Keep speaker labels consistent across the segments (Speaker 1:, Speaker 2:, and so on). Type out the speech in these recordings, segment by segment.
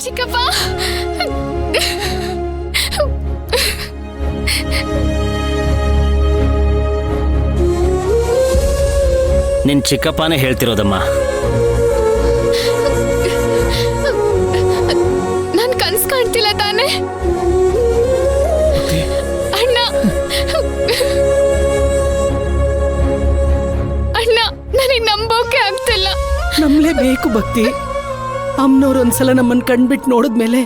Speaker 1: ಚಿಕ್ಕಪ್ಪ,
Speaker 2: ನಿನ್ ಚಿಕ್ಕಪ್ಪನೇ ಹೇಳ್ತಿರೋದಮ್ಮ.
Speaker 1: ನಾನ್ ಕನ್ಸ್ ಕಾಣ್ತಿಲ್ಲ ತಾನೆ ಅಣ್ಣ? ಅಣ್ಣ, ನನಗೆ ನಂಬೋಕೆ ಆಗ್ತಿಲ್ಲ.
Speaker 3: ನಂಬಲೇಬೇಕು ಭಕ್ತಿ. ಅಮ್ಮನವ್ರೊಂದ್ಸಲ ನಮ್ಮನ್ನ ಕಣ್ಬಿಟ್ಟು ನೋಡಿದ್ಮೇಲೆ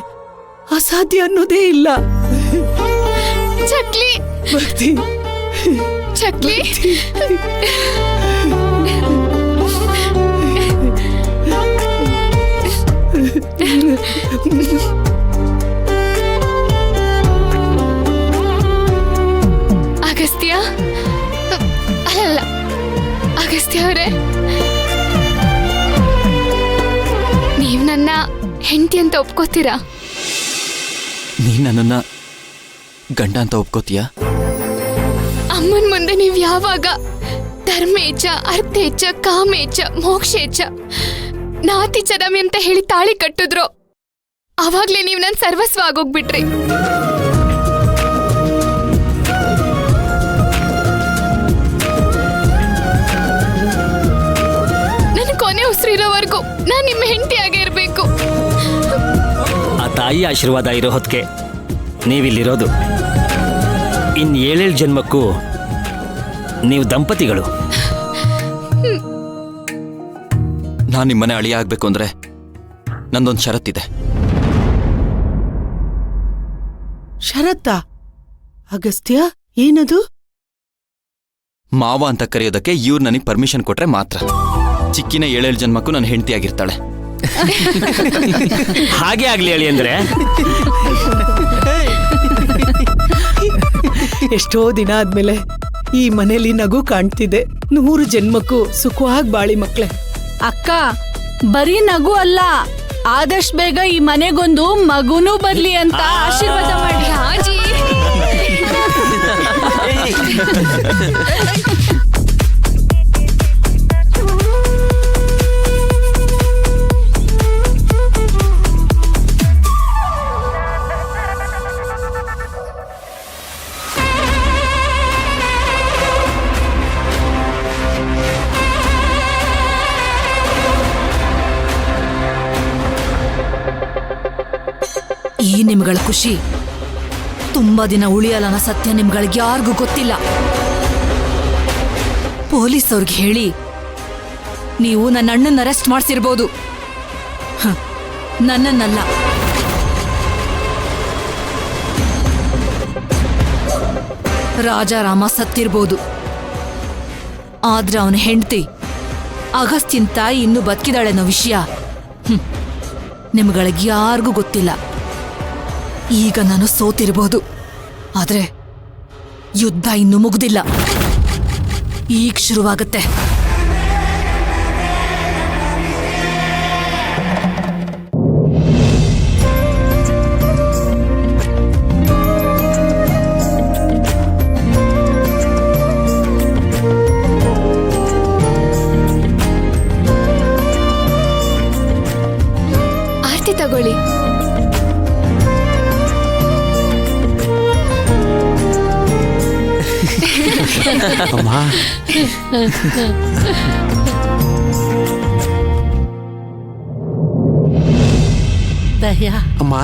Speaker 3: ಅಸಾಧ್ಯ ಅನ್ನೋದೇ ಇಲ್ಲ.
Speaker 1: ಚಕ್ಲಿ,
Speaker 3: ಭಕ್ತಿ,
Speaker 1: ಚಕ್ಲಿ, ಅಗಸ್ತ್ಯ, ಅಲ್ಲ ಅಗಸ್ತ್ಯ ಅವರೇ, ನೀವ್ ನನ್ನ ಹೆಂಡತಿ ಅಂತ ಒಪ್ಕೋತೀರಾ?
Speaker 4: ನೀನ್ ನನ್ನನ್ನ ಗಂಡ ಅಂತ ಒಪ್ಕೋತೀಯಾ?
Speaker 1: ಅಮ್ಮನ್ ಮುಂದೆ ನೀವ್ ಯಾವಾಗ ಧರ್ಮೇಚ, ಅರ್ಥೇಚ, ಕಾಮೇಚ, ಮೋಕ್ಷೇಚ, ನಾತಿ ಚದಮಿ ಅಂತ ಹೇಳಿ ತಾಳಿ ಕಟ್ಟಿದ್ರು, ಅವಾಗ್ಲೇ ನೀವ್ ನನ್ ಸರ್ವಸ್ವ ಆಗೋಗ್ಬಿಟ್ರಿ. ನನ್ ಕೊನೆ ಉಸಿರಿರೋವರೆಗೂ ನಾನ್ ನಿಮ್ಮ ಹೆಂಡತಿಯಾಗೇ ಇರ್ಬೇಕು.
Speaker 2: ಆ ತಾಯಿ ಆಶೀರ್ವಾದ ಇರೋ ಹೊತ್ತಿಗೆ ನೀವಿಲ್ಲಿರೋದು. ಇನ್ 7 ಜನ್ಮಕ್ಕೂ ನೀವು ದಂಪತಿಗಳು.
Speaker 4: ನಾನ್ ನಿಮ್ಮನೆ ಅಳಿಯ ಆಗ್ಬೇಕು ಅಂದ್ರೆ ನಂದೊಂದು ಷರತ್ತಿದೆ.
Speaker 3: ಶರತ್ತಾ? ಅಗಸ್ತ್ಯ, ಏನದು?
Speaker 4: ಮಾವ ಅಂತ ಕರೆಯೋದಕ್ಕೆ ಇವ್ರು ನನಗೆ ಪರ್ಮಿಷನ್ ಕೊಟ್ರೆ ಮಾತ್ರ. ಚಿಕ್ಕಿನ 7 ಜನ್ಮಕ್ಕೂ ನನ್ನ ಹೆಂಡತಿಯಾಗಿರ್ತಾಳೆ.
Speaker 2: ಹಾಗೆ ಆಗ್ಲಿ ಹೇಳಿ ಅಂದ್ರೆ.
Speaker 3: ಎಷ್ಟೋ ದಿನ ಆದ್ಮೇಲೆ ಈ ಮನೇಲಿ ನಗು ಕಾಣ್ತಿದೆ. 100 ಜನ್ಮಕ್ಕೂ ಸುಖವಾಗಿ ಬಾಳಿ ಮಕ್ಳೆ.
Speaker 5: ಅಕ್ಕ, ಬರೀ ನಗು ಅಲ್ಲ, ಆದಷ್ಟು ಬೇಗ ಈ ಮನೆಗೊಂದು ಮಗುನೂ ಬರ್ಲಿ ಅಂತ ಆಶೀರ್ವಾದ ಮಾಡಿ.
Speaker 1: ಹಾಜಿ,
Speaker 5: ಈ ನಿಮ್ಗಳ ಖುಷಿ ತುಂಬಾ ದಿನ ಉಳಿಯಲ್ಲನ ಸತ್ಯ ನಿಮ್ಗಳಿಗೆ ಯಾರಿಗೂ ಗೊತ್ತಿಲ್ಲ. ಪೊಲೀಸ್ ಅವ್ರಿಗೆ ಹೇಳಿ ನೀವು ನನ್ನ ಅಣ್ಣನ ಅರೆಸ್ಟ್ ಮಾಡಿಸಿರ್ಬೋದು, ನನ್ನನ್ನಲ್ಲ. ರಾಜಾರಾಮ ಸತ್ತಿರ್ಬೋದು, ಆದ್ರೆ ಅವನ ಹೆಂಡತಿ ಅಗಸ್ತ್ಯನ್ ತಾಯಿ ಇನ್ನೂ ಬದುಕಿದಾಳೆ ಅನ್ನೋ ವಿಷಯ ನಿಮ್ಗಳಿಗೆ ಯಾರಿಗೂ ಗೊತ್ತಿಲ್ಲ. ಈಗ ನಾನು ಸೋತಿರ್ಬೋದು, ಆದ್ರೆ ಯುದ್ಧ ಇನ್ನೂ ಮುಗ್ದಿಲ್ಲ. ಈಗ ಶುರುವಾಗುತ್ತೆ.
Speaker 1: ಆರ್ತಿ ತಗೊಳ್ಳಿ.
Speaker 6: ಅಮ್ಮ,
Speaker 3: ದಯಾ,
Speaker 6: ಅಮ್ಮ,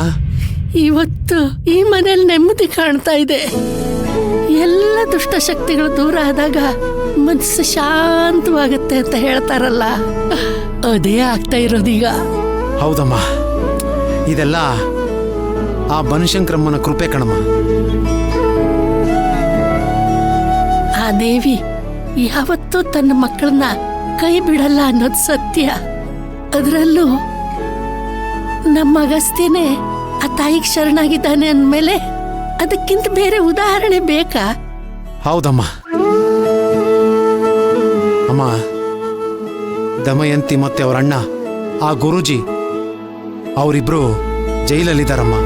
Speaker 3: ಇವತ್ತು ಈ ಮನೇಲಿ ನೆಮ್ಮದಿ ಕಾಣ್ತಾ ಇದೆ. ಎಲ್ಲ ದುಷ್ಟಶಕ್ತಿಗಳು ದೂರ ಆದಾಗ ಮನಸ್ಸು ಶಾಂತವಾಗುತ್ತೆ ಅಂತ ಹೇಳ್ತಾರಲ್ಲ, ಅದೇ ಆಗ್ತಾ ಇರೋದೀಗ.
Speaker 6: ಹೌದಮ್ಮ, ಇದೆಲ್ಲ ಆ ಬನಶಂಕರಮ್ಮನ ಕೃಪೆ ಕಣಮ್ಮ.
Speaker 3: ಆ ದೇವಿ ಯಾವತ್ತೂ ತನ್ನ ಮಕ್ಕಳನ್ನ ಕೈ ಬಿಡಲ್ಲ ಅನ್ನೋದು ಸತ್ಯ. ಅದರಲ್ಲೂ ನಮ್ಮ ಅಗಸ್ತ್ಯನೇ ಆ ತಾಯಿಗೆ ಶರಣಾಗಿದ್ದಾನೆ ಅಂದಮೇಲೆ ಅದಕ್ಕಿಂತ ಬೇರೆ ಉದಾಹರಣೆ ಬೇಕಾ?
Speaker 6: ಹೌದಮ್ಮ. ಅಮ್ಮ, ದಮಯಂತಿ ಮತ್ತೆ ಅವರ ಅಣ್ಣ ಆ ಗುರೂಜಿ ಅವರಿಬ್ರು ಜೈಲಲ್ಲಿದ್ದಾರಮ್ಮ.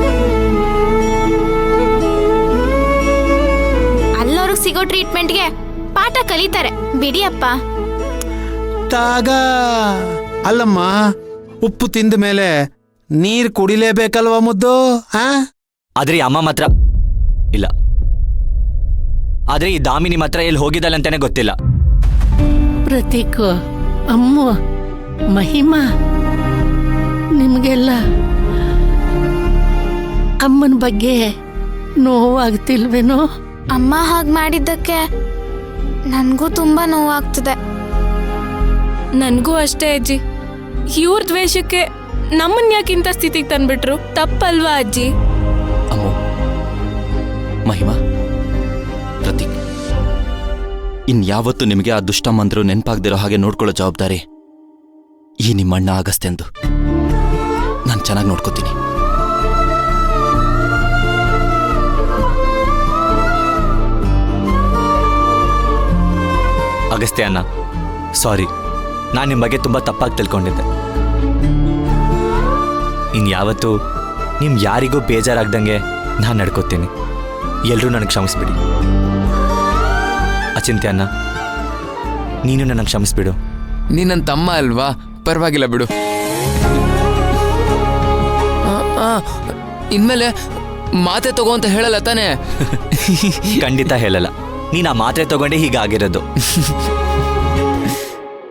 Speaker 7: ಅಲ್ಲವ್ರಿಗೆ ಸಿಗೋ ಟ್ರೀಟ್ಮೆಂಟ್ಗೆ ಪಾಠ ಕಲಿತಾರೆ ಬಿಡಿಯಪ್ಪ.
Speaker 6: ತಾಗ ಅಲ್ಲಮ್ಮ, ಉಪ್ಪು ತಿಂದ ಮೇಲೆ ನೀರ್ ಕುಡಿಲೇಬೇಕಲ್ವಾ ಮುದ್ದು ಆ
Speaker 8: ಆದ್ರೆ ಈ ಅಮ್ಮ ಮಾತ್ರ ಇಲ್ಲ. ಆದ್ರೆ ಈ ದಾಮಿನಿ ಮಾತ್ರ ಎಲ್ಲಿ ಹೋಗಿದ್ದಾಳೆ ಅಂತಾನೆ ಗೊತ್ತಿಲ್ಲ.
Speaker 9: ಪ್ರತೀಕ್, ಅಮ್ಮ, ಮಹಿಮಾ, ನಿಮಗೆಲ್ಲ ಅಮ್ಮನ ಬಗ್ಗೆ ನೋವಾಗ್ತಿಲ್ವೇನೋ?
Speaker 7: ಅಮ್ಮ ಹಾಗೆ ಮಾಡಿದ್ದಕ್ಕೆ ನನಗೂ ತುಂಬಾ ನೋವಾಗ್ತಿದೆ.
Speaker 10: ನನ್ಗೂ ಅಷ್ಟೇ ಅಜ್ಜಿ. ಇವ್ರ ದ್ವೇಷಕ್ಕೆ ನಮ್ಮನ್ ಯಾಕಿಂತ ಸ್ಥಿತಿಗೆ ತಂದ್ಬಿಟ್ರು? ತಪ್ಪಲ್ವಾ ಅಜ್ಜಿ?
Speaker 4: ಅಮ್ಮು, ಮಹಿಮಾ, ಪ್ರತೀಕ್, ಇನ್ಯಾವತ್ತೂ ನಿಮಗೆ ಆ ದುಷ್ಟಮ್ಮಂದ್ರು ನೆನಪಾಗ್ದಿರೋ ಹಾಗೆ ನೋಡ್ಕೊಳ್ಳೋ ಜವಾಬ್ದಾರಿ ಈ ನಿಮ್ಮಣ್ಣ ಆಗಸ್ತೆಂದು. ನಾನು ಚೆನ್ನಾಗಿ ನೋಡ್ಕೋತೀನಿ.
Speaker 8: ಅಗಸ್ತ್ಯ ಅಣ್ಣ, ಸಾರಿ, ನಾನು ನಿಮ್ಮ ಬಗ್ಗೆ ತುಂಬ ತಪ್ಪಾಗಿ ತಿಳ್ಕೊಂಡಿದ್ದೆ. ಇನ್ಯಾವತ್ತೂ ನಿಮ್ ಯಾರಿಗೂ ಬೇಜಾರಾಗ್ದಂಗೆ ನಾನು ನಡ್ಕೋತೀನಿ. ಎಲ್ಲರೂ ನನಗೆ ಕ್ಷಮಿಸ್ಬಿಡಿ. ಅಚಿಂತ್ಯ ಅಣ್ಣ, ನೀನು ನನಗೆ ಕ್ಷಮಿಸ್ಬಿಡು.
Speaker 11: ನೀ ನನ್ನ ತಮ್ಮ ಅಲ್ವಾ, ಪರವಾಗಿಲ್ಲ ಬಿಡು. ಇನ್ಮೇಲೆ ಮಾತೆ ತಗೋ ಅಂತ ಹೇಳಲ್ಲ ತಾನೇ?
Speaker 8: ಖಂಡಿತ ಹೇಳಲ್ಲ. ನೀನು ಆ ಮಾತ್ರೆ ತಗೊಂಡೆ ಹೀಗಾಗಿರೋದು.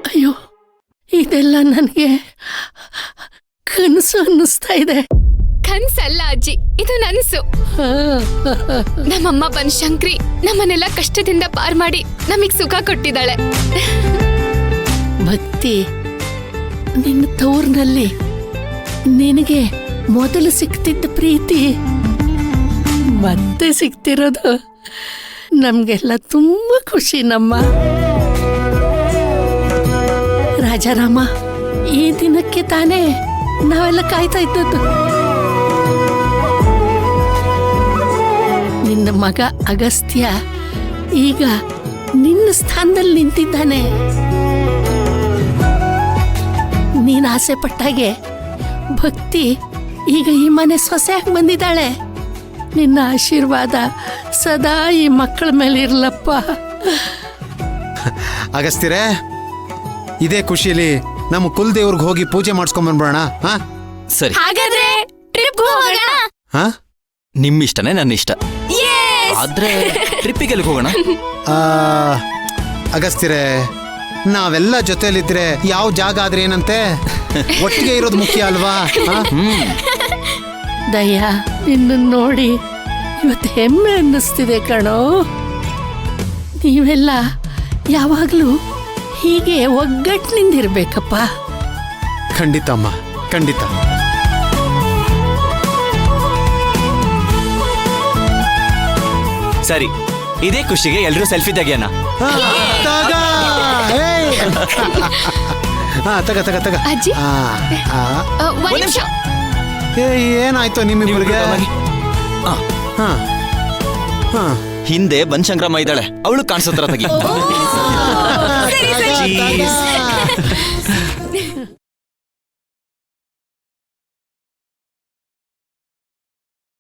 Speaker 9: ಅಯ್ಯೋ, ಇದೆಲ್ಲ ನನಗೆ ಕನಸು ಅನ್ನಿಸ್ತಾ ಇದೆ.
Speaker 1: ಕನ್ಸಲ್ಲ ಅಜ್ಜಿ, ಇದು ನನ್ಸು. ನಮ್ಮಮ್ಮ ಬನಶಂಕರಿ ನಮ್ಮನ್ನೆಲ್ಲ ಕಷ್ಟದಿಂದ ಪಾರ್ ಮಾಡಿ ನಮಗ್ ಸುಖ ಕೊಟ್ಟಿದ್ದಾಳೆ.
Speaker 9: ಭಕ್ತಿ, ನಿನ್ನ ತವ್ರಿನಲ್ಲಿ ನಿನಗೆ ಮೊದಲು ಸಿಕ್ತಿದ್ದ ಪ್ರೀತಿ ಮತ್ತೆ ಸಿಕ್ತಿರೋದು ನಮ್ಗೆಲ್ಲ ತುಂಬಾ ಖುಷಿ. ನಮ್ಮ ರಾಜಾರಾಮ, ಈ ದಿನಕ್ಕೆ ತಾನೇ ನಾವೆಲ್ಲ ಕಾಯ್ತಾ ಇದ್ದದ್ದು. ನಿನ್ನ ಮಗ ಅಗಸ್ತ್ಯ ಈಗ ನಿನ್ನ ಸ್ಥಾನದಲ್ಲಿ ನಿಂತಿದ್ದಾನೆ. ನೀನ್ ಆಸೆ ಪಟ್ಟಾಗೆ ಭಕ್ತಿ ಈಗ ಈ ಮನೆ ಸೊಸೆಯಾಗಿ ಬಂದಿದ್ದಾಳೆ. ನಿನ್ನ ಆಶೀರ್ವಾದ ಸದಾ ಈ ಮಕ್ಕಳ ಮೇಲೆ ಇರ್ಲಪ್ಪ.
Speaker 6: ಅಗಸ್ತ್ಯರೇ, ಇದೇ ಖುಷಿಯಲ್ಲಿ ನಮ್ಮ ಕುಲದೇವ್ರಿಗೆ ಹೋಗಿ ಪೂಜೆ ಮಾಡಿಸ್ಕೊಂಡ್ಬಂದ್ಬಿಡೋಣ. ಹಾ
Speaker 4: ಸರಿ,
Speaker 7: ಹಾಗಾದ್ರೆ ಟ್ರಿಪ್ ಹೋಗೋಣ.
Speaker 6: ಹಾ
Speaker 4: ನಿಮ್ಮಿಷ್ಟನೇ ನನ್ನ ಇಷ್ಟ. ಆದ್ರೆ ಟ್ರಿಪ್ಪಿಗೆ ಎಲ್ಲಿಗೆ ಹೋಗೋಣ?
Speaker 6: ಅಗಸ್ತ್ಯರೇ, ನಾವೆಲ್ಲ ಜೊತೆಲಿದ್ರೆ ಯಾವ ಜಾಗ ಆದ್ರೆ ಏನಂತೆ, ಒಟ್ಟಿಗೆ ಇರೋದು ಮುಖ್ಯ ಅಲ್ವಾ?
Speaker 9: ದಯ್ಯ, ನಿನ್ನ ನೋಡಿ ಇವತ್ತು ಹೆಮ್ಮೆ ಅನ್ನಿಸ್ತಿದೆ ಕಣೋ. ನೀವೆಲ್ಲ ಯಾವಾಗಲೂ ಹೀಗೆ ಒಗ್ಗಟ್ಟಿನಿಂದಿರ್ಬೇಕಪ್ಪ.
Speaker 6: ಖಂಡಿತ ಅಮ್ಮ, ಖಂಡಿತ.
Speaker 8: ಸರಿ, ಇದೇ ಖುಷಿಗೆ ಎಲ್ಲರೂ ಸೆಲ್ಫಿ ತೆಗಿಯೋಣ.
Speaker 6: ತಗ ತಗ ತಗ.
Speaker 1: ಅಜ್ಜಿ, ಒಂದ್ ನಿಮಿಷ.
Speaker 6: ಏನಾಯ್ತು ನಿಮ್ಮಿಬ್ಬರಿಗೆ?
Speaker 4: ಹಿಂದೆ ಬನಶಂಕರಮ್ಮ ಇದ್ದಾಳೆ, ಅವಳು ಕಾಣಿಸೋ ತರ ತೆಗಿ.